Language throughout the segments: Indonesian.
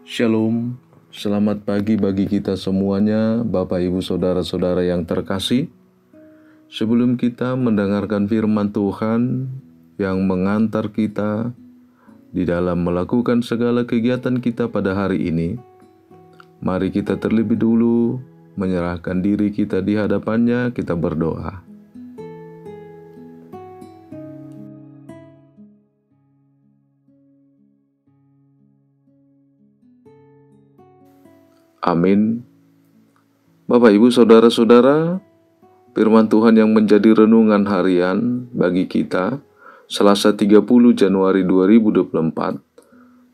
Shalom, selamat pagi bagi kita semuanya, Bapak Ibu Saudara-saudara yang terkasih. Sebelum kita mendengarkan firman Tuhan yang mengantar kita di dalam melakukan segala kegiatan kita pada hari ini, mari kita terlebih dulu menyerahkan diri kita di hadapannya, kita berdoa. Amin. Bapak Ibu Saudara-saudara, firman Tuhan yang menjadi renungan harian bagi kita Selasa 30 Januari 2024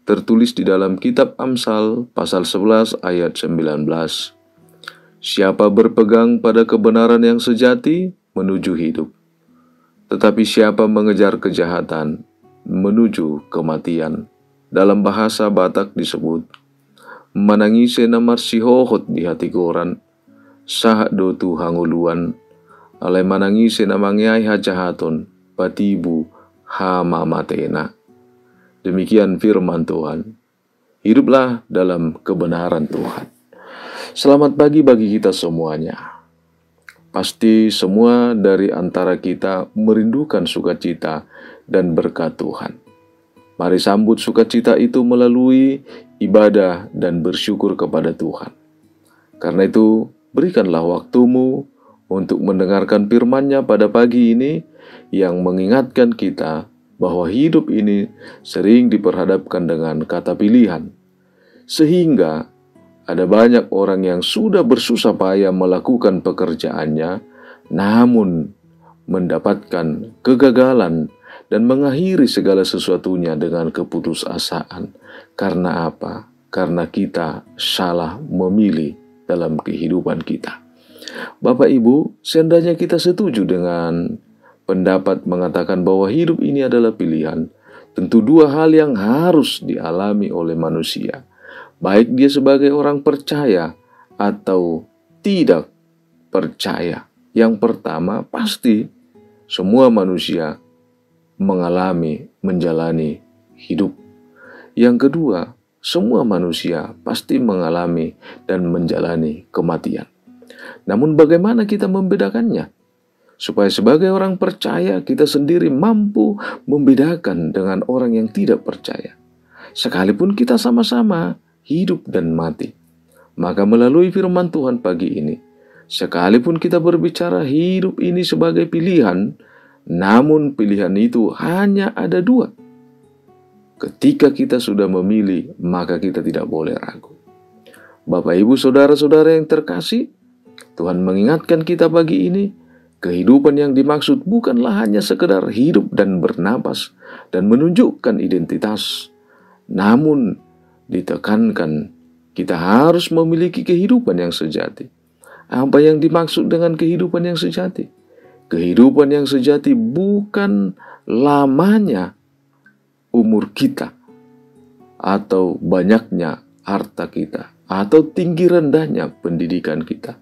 tertulis di dalam kitab Amsal pasal 11 ayat 19. Siapa berpegang pada kebenaran yang sejati menuju hidup, tetapi siapa mengejar kejahatan menuju kematian. Dalam bahasa Batak disebut manangise namar sihohot di hati goran, sahak dotu hanguluan, alai manangise namangyai hajahaton, patibu hama matena. Demikian firman Tuhan. Hiduplah dalam kebenaran Tuhan. Selamat pagi bagi kita semuanya. Pasti semua dari antara kita merindukan sukacita dan berkat Tuhan. Mari sambut sukacita itu melalui ibadah dan bersyukur kepada Tuhan. Karena itu, berikanlah waktumu untuk mendengarkan firman-Nya pada pagi ini yang mengingatkan kita bahwa hidup ini sering diperhadapkan dengan kata pilihan. Sehingga ada banyak orang yang sudah bersusah payah melakukan pekerjaannya, namun mendapatkan kegagalan dan mengakhiri segala sesuatunya dengan keputusasaan. Karena apa? Karena kita salah memilih dalam kehidupan kita. Bapak Ibu, seandainya kita setuju dengan pendapat mengatakan bahwa hidup ini adalah pilihan, tentu dua hal yang harus dialami oleh manusia, baik dia sebagai orang percaya atau tidak percaya. Yang pertama, pasti semua manusia menjalani hidup. Yang kedua, semua manusia pasti mengalami dan menjalani kematian. Namun bagaimana kita membedakannya? Supaya sebagai orang percaya kita sendiri mampu membedakan dengan orang yang tidak percaya. Sekalipun kita sama-sama hidup dan mati. Maka melalui firman Tuhan pagi ini, sekalipun kita berbicara hidup ini sebagai pilihan, namun pilihan itu hanya ada dua. Ketika kita sudah memilih, maka kita tidak boleh ragu. Bapak Ibu Saudara-saudara yang terkasih, Tuhan mengingatkan kita pagi ini, kehidupan yang dimaksud bukanlah hanya sekedar hidup dan bernapas dan menunjukkan identitas. Namun ditekankan kita harus memiliki kehidupan yang sejati. Apa yang dimaksud dengan kehidupan yang sejati? Kehidupan yang sejati bukan lamanya umur kita, atau banyaknya harta kita, atau tinggi rendahnya pendidikan kita.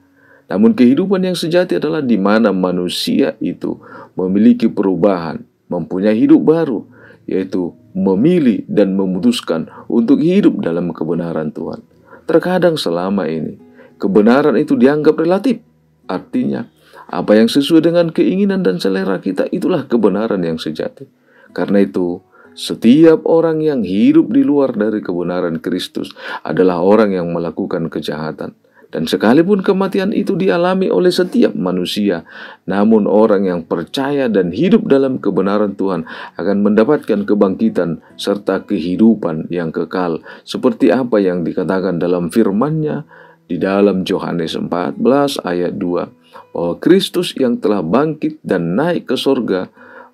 Namun kehidupan yang sejati adalah di mana manusia itu memiliki perubahan, mempunyai hidup baru, yaitu memilih dan memutuskan untuk hidup dalam kebenaran Tuhan. Terkadang selama ini, kebenaran itu dianggap relatif. Artinya, apa yang sesuai dengan keinginan dan selera kita, itulah kebenaran yang sejati. Karena itu, setiap orang yang hidup di luar dari kebenaran Kristus adalah orang yang melakukan kejahatan. Dan sekalipun kematian itu dialami oleh setiap manusia, namun orang yang percaya dan hidup dalam kebenaran Tuhan akan mendapatkan kebangkitan serta kehidupan yang kekal. Seperti apa yang dikatakan dalam firman-Nya di dalam Yohanes 14 ayat 2. Bahwa Kristus yang telah bangkit dan naik ke sorga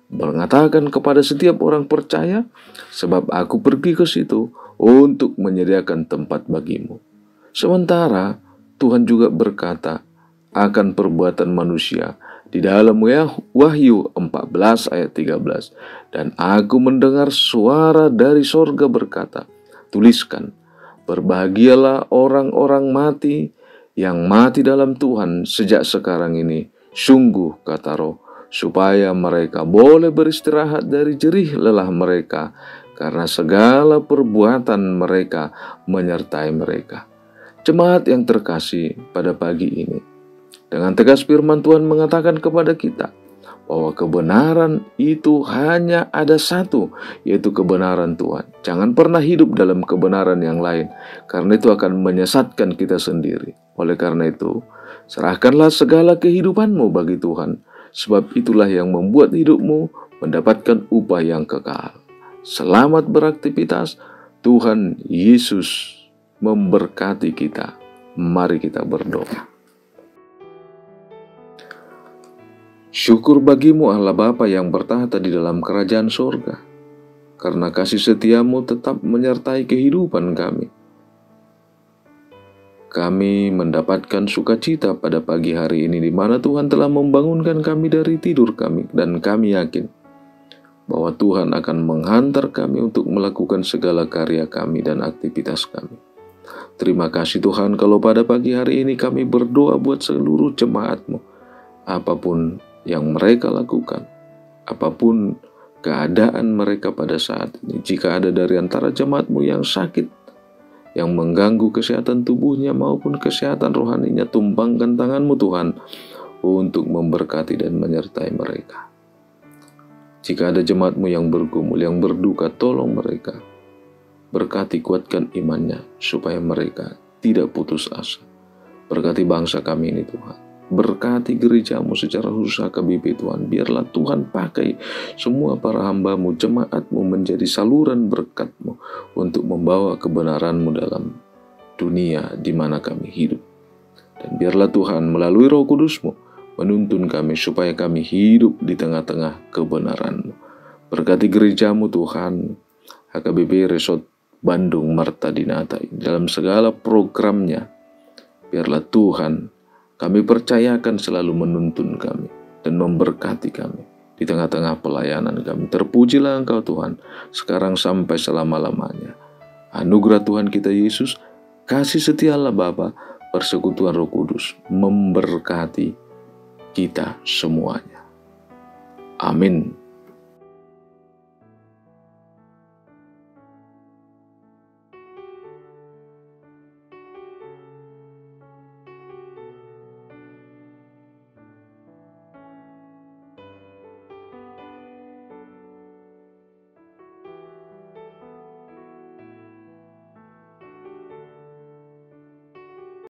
mengatakan kepada setiap orang percaya, sebab aku pergi ke situ untuk menyediakan tempat bagimu. Sementara Tuhan juga berkata akan perbuatan manusia di dalam Wahyu 14 ayat 13. Dan aku mendengar suara dari sorga berkata, tuliskan, berbahagialah orang-orang mati yang mati dalam Tuhan sejak sekarang ini. Sungguh, kata Roh, supaya mereka boleh beristirahat dari jerih lelah mereka, karena segala perbuatan mereka menyertai mereka. Jemaat yang terkasih, pada pagi ini, dengan tegas firman Tuhan mengatakan kepada kita bahwa kebenaran itu hanya ada satu, yaitu kebenaran Tuhan. Jangan pernah hidup dalam kebenaran yang lain, karena itu akan menyesatkan kita sendiri. Oleh karena itu, serahkanlah segala kehidupanmu bagi Tuhan, sebab itulah yang membuat hidupmu mendapatkan upah yang kekal. Selamat beraktivitas. Tuhan Yesus memberkati kita. Mari kita berdoa. Syukur bagimu Allah Bapa yang bertahta di dalam kerajaan sorga, karena kasih setiamu tetap menyertai kehidupan kami. Kami mendapatkan sukacita pada pagi hari ini, di mana Tuhan telah membangunkan kami dari tidur kami, dan kami yakin bahwa Tuhan akan menghantar kami untuk melakukan segala karya kami dan aktivitas kami. Terima kasih Tuhan kalau pada pagi hari ini kami berdoa buat seluruh jemaat-Mu. Apapun yang mereka lakukan, apapun keadaan mereka pada saat ini, jika ada dari antara jemaat-Mu yang sakit, yang mengganggu kesehatan tubuhnya maupun kesehatan rohaninya, tumpangkan tangan-Mu Tuhan untuk memberkati dan menyertai mereka. Jika ada jemaat-Mu yang bergumul, yang berduka, tolong mereka. Berkati, kuatkan imannya, supaya mereka tidak putus asa. Berkati bangsa kami ini Tuhan. Berkati gereja-Mu secara khusus HKBP Tuhan. Biarlah Tuhan pakai semua para hamba-Mu, jemaat-Mu menjadi saluran berkat-Mu untuk membawa kebenaran-Mu dalam dunia di mana kami hidup. Dan biarlah Tuhan melalui Roh Kudus-Mu menuntun kami supaya kami hidup di tengah-tengah kebenaran-Mu. Berkati gereja-Mu Tuhan, HKBP Resort Bandung Marta Dinata, dalam segala programnya. Biarlah Tuhan, kami percayakan selalu menuntun kami dan memberkati kami di tengah-tengah pelayanan kami. Terpujilah Engkau Tuhan, sekarang sampai selama-lamanya. Anugerah Tuhan kita Yesus, kasih setia Allah Bapa, persekutuan Roh Kudus memberkati kita semuanya. Amin.